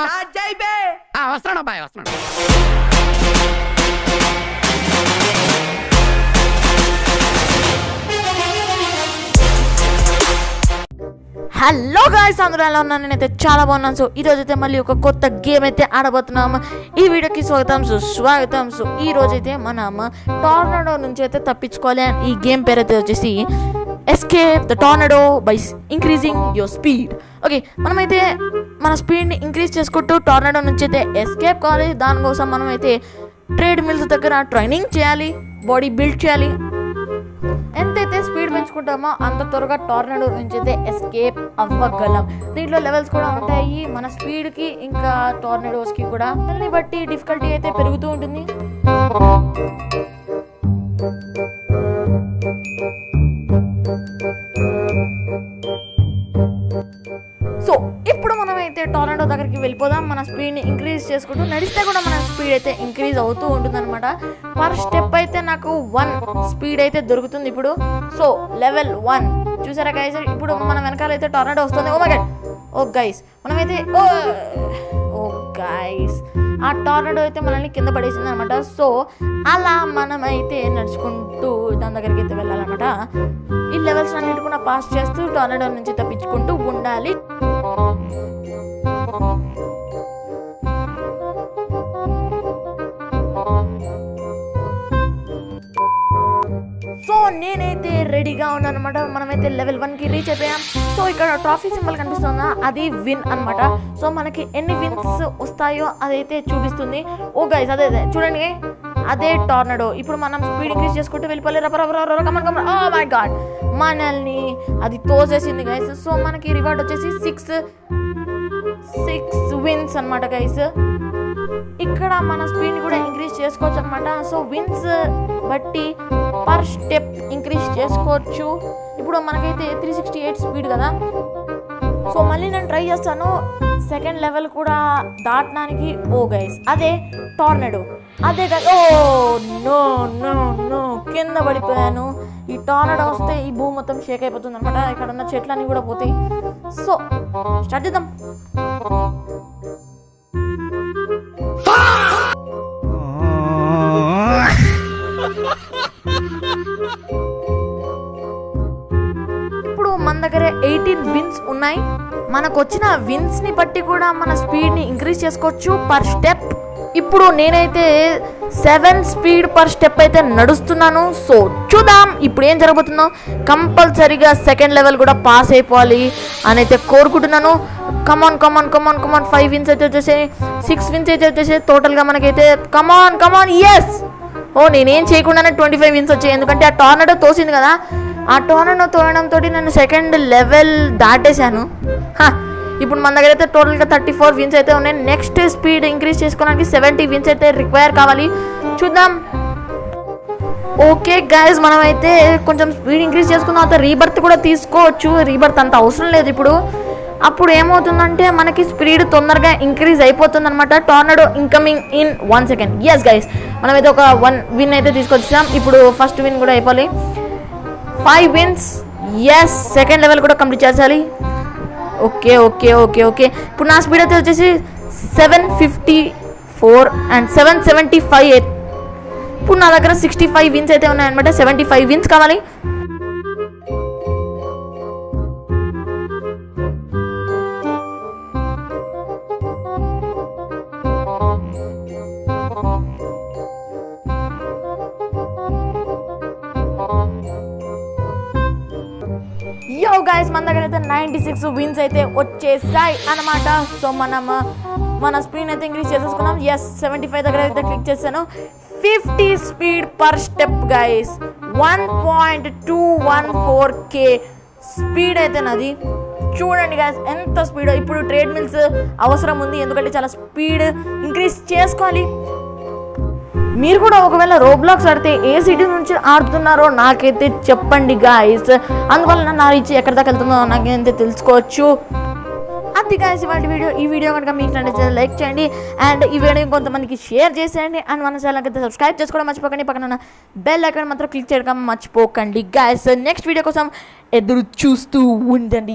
వస్తున్నాడు అబ్బాయి వస్తున్నాడు. హలో గాయ్స్, అందరూ ఎలా ఉన్నాను? నేనైతే చాలా బాగున్నాను. సో ఈరోజు అయితే మళ్ళీ ఒక కొత్త గేమ్ అయితే ఆడబోతున్నాము. ఈ వీడియోకి స్వాగతం. సో ఈ రోజైతే మనం టోర్నడో నుంచి అయితే తప్పించుకోవాలి. ఈ గేమ్ పేరు అయితే వచ్చేసి escape the tornado by increasing your speed. Okay, మనమైతే మన స్పీడ్ని ఇంక్రీజ్ చేసుకుంటూ టోర్నడో నుంచి అయితే ఎస్కేప్ కావాలి. దానికోసం మనం అయితే ట్రేడ్ మిల్స్ దగ్గర ట్రైనింగ్ చేయాలి, బాడీ బిల్డ్ చేయాలి. ఎంతైతే స్పీడ్ పెంచుకుంటామో అంత త్వరగా టోర్నడో నుంచి అయితే ఎస్కేప్ అవ్వగలం. దీంట్లో లెవెల్స్ కూడా ఉంటాయి. మన స్పీడ్కి ఇంకా టోర్నడోస్కి కూడా దాన్ని బట్టి డిఫికల్టీ అయితే పెరుగుతూ ఉంటుంది. సో ఇప్పుడు మనమైతే టోర్నడో దగ్గరికి వెళ్ళిపోదాం. మన స్పీడ్ని ఇంక్రీజ్ చేసుకుంటూ నడిస్తే కూడా మన స్పీడ్ అయితే ఇంక్రీజ్ అవుతూ ఉంటుంది అనమాట. పర్ స్టెప్ అయితే నాకు 1 స్పీడ్ అయితే దొరుకుతుంది ఇప్పుడు. సో లెవెల్ 1 చూసారా గైస్? ఇప్పుడు మన వెనకాల అయితే టోర్నడో వస్తుంది. Oh my god, oh guys, మనమైతే ఓ గైస్, ఆ టోర్నడో అయితే మనల్ని కింద పడేసింది అనమాట. సో అలా మనమైతే నడుచుకుంటూ దాని దగ్గరికి అయితే వెళ్ళాలన్నమాట. ఈ లెవెల్స్ అన్నిటి కూడా పాస్ చేస్తూ టోర్నడో నుంచి తప్పించుకుంటూ ఉండాలి. సో నేనైతే రెడీగా ఉన్నాను అనమాట. మనమైతే లెవెల్ 1కి రీచ్ అయిపోయాం. సో ఇక్కడ ట్రాఫీ సింబల్ కనిపిస్తుందా, అది విన్ అనమాట. సో మనకి ఎన్ని విన్స్ వస్తాయో అదైతే చూపిస్తుంది. ఓ గైస్, అదే చూడండి, అదే టోర్నడో. ఇప్పుడు మనం స్పీడ్ ఇంక్రీజ్ చేసుకుంటూ వెళ్ళిపోవాలి. కమన్. ఓ మై గాడ్, మనల్ని అది తోసేసింది గైస్. సో మనకి రివార్డ్ వచ్చేసి 6 విన్స్ అనమాట గైస్. ఇక్కడ మన స్పీడ్ కూడా ఇంక్రీజ్ చేసుకోవచ్చు అనమాట. సో విన్స్ బట్టి పర్ స్టెప్ ఇంక్రీజ్ చేసుకోవచ్చు. ఇప్పుడు మనకైతే 368 స్పీడ్ కదా. సో మళ్ళీ నేను ట్రై చేస్తాను సెకండ్ లెవెల్ కూడా దాటడానికి. ఓ గైస్, అదే టోర్నడో, అదే కదా. ఓ నో నో నో, కింద పడిపోయాను. ఈ టోర్నడో వస్తే ఈ భూమి మొత్తం షేక్ అయిపోతుంది అనమాట. ఇక్కడ ఉన్న చెట్లన్నీ కూడా పోతాయి. సో స్టార్ట్ చేద్దాం. ఇప్పుడు మన దగ్గర 18 విన్స్ ఉన్నాయి. మనకు వచ్చిన విన్స్ ని బట్టి కూడా మన స్పీడ్ ని ఇంక్రీజ్ చేసుకోవచ్చు పర్ స్టెప్. ఇప్పుడు నేనైతే 7 స్పీడ్ పర్ స్టెప్ అయితే నడుస్తున్నాను. సో చూద్దాం ఇప్పుడు ఏం జరగబోతుందో. కంపల్సరీగా సెకండ్ లెవెల్ కూడా పాస్ అయిపోవాలి అని అయితే కోరుకుంటున్నాను. కమాన్ 5 విన్స్ అయితే వచ్చేసాయి, 6 విన్స్ అయితే వచ్చేసాయి. టోటల్గా మనకైతే కమాన్ ఎస్. ఓ నేనేం చేయకుండానే 25 విన్స్ వచ్చాయి, ఎందుకంటే ఆ టోర్నడో తోసింది కదా. ఆ టోర్నడో తోయడంతో నేను సెకండ్ లెవెల్ దాటేశాను. ఇప్పుడు మన దగ్గర అయితే టోటల్గా 34 విన్స్ అయితే ఉన్నాయి. నెక్స్ట్ స్పీడ్ ఇంక్రీజ్ చేసుకోవడానికి 70 విన్స్ అయితే రిక్వైర్ కావాలి. చూద్దాం. ఓకే గైస్, మనం అయితే కొంచెం స్పీడ్ ఇంక్రీజ్ చేసుకున్న తర్వాత రీబర్త్ కూడా తీసుకోవచ్చు. రీబర్త్ అంత అవసరం లేదు ఇప్పుడు. అప్పుడు ఏమవుతుందంటే మనకి స్పీడ్ తొందరగా ఇంక్రీజ్ అయిపోతుంది అనమాట. Tornado incoming in 1 second. Yes guys, మనమైతే ఒక 1 విన్ అయితే తీసుకొచ్చాం. ఇప్పుడు ఫస్ట్ విన్ కూడా అయిపోవాలి. 5 విన్స్. ఎస్, సెకండ్ లెవెల్ కూడా కంప్లీట్ చేయాలి. ఓకే. ఇప్పుడు నా స్పీడ్ అయితే వచ్చేసి 754 అండ్ 775. ఇప్పుడు నా దగ్గర 65 విన్స్ అయితే ఉన్నాయన్నమాట. 75 విన్స్ కావాలి. యో గైస్, మన దగ్గర అయితే 96 విన్స్ అయితే వచ్చేసాయి అన్నమాట. సో మన స్పీడ్ అయితే ఇంక్రీజ్ చేసేసుకున్నాం. ఎస్, 75 దగ్గర అయితే క్లిక్ చేశాను. 50 speed per step guys. 1.214k speed అయితే నాది. చూడండి గైస్ ఎంత స్పీడ్. ఇప్పుడు ట్రేడ్ మిల్స్ అవసరం ఉంది, ఎందుకంటే చాలా స్పీడ్ ఇంక్రీజ్ చేసుకోవాలి. మీరు కూడా ఒకవేళ రోబ్లాక్స్ ఆడితే ఏ సిటీ నుంచి ఆడుతున్నారో నాకైతే చెప్పండి గాయస్. అందువల్ల నా రీచ్ ఎక్కడి దాకా వెళ్తుందో నాకైతే తెలుసుకోవచ్చు. అది గాయస్ ఇవాళ వీడియో. ఈ వీడియో కనుక మీకు నచ్చితే లైక్ చేయండి అండ్ ఈ వీడియో కొంతమందికి షేర్ చేసేయండి. అండ్ మన ఛానల్కి అయితే సబ్స్క్రైబ్ చేసుకోవడం మర్చిపోకండి. పక్కన ఉన్న బెల్ ఐకాన్ మాత్రం క్లిక్ చేయడం మర్చిపోకండి గాయస్. నెక్స్ట్ వీడియో కోసం ఎదురు చూస్తూ ఉండండి.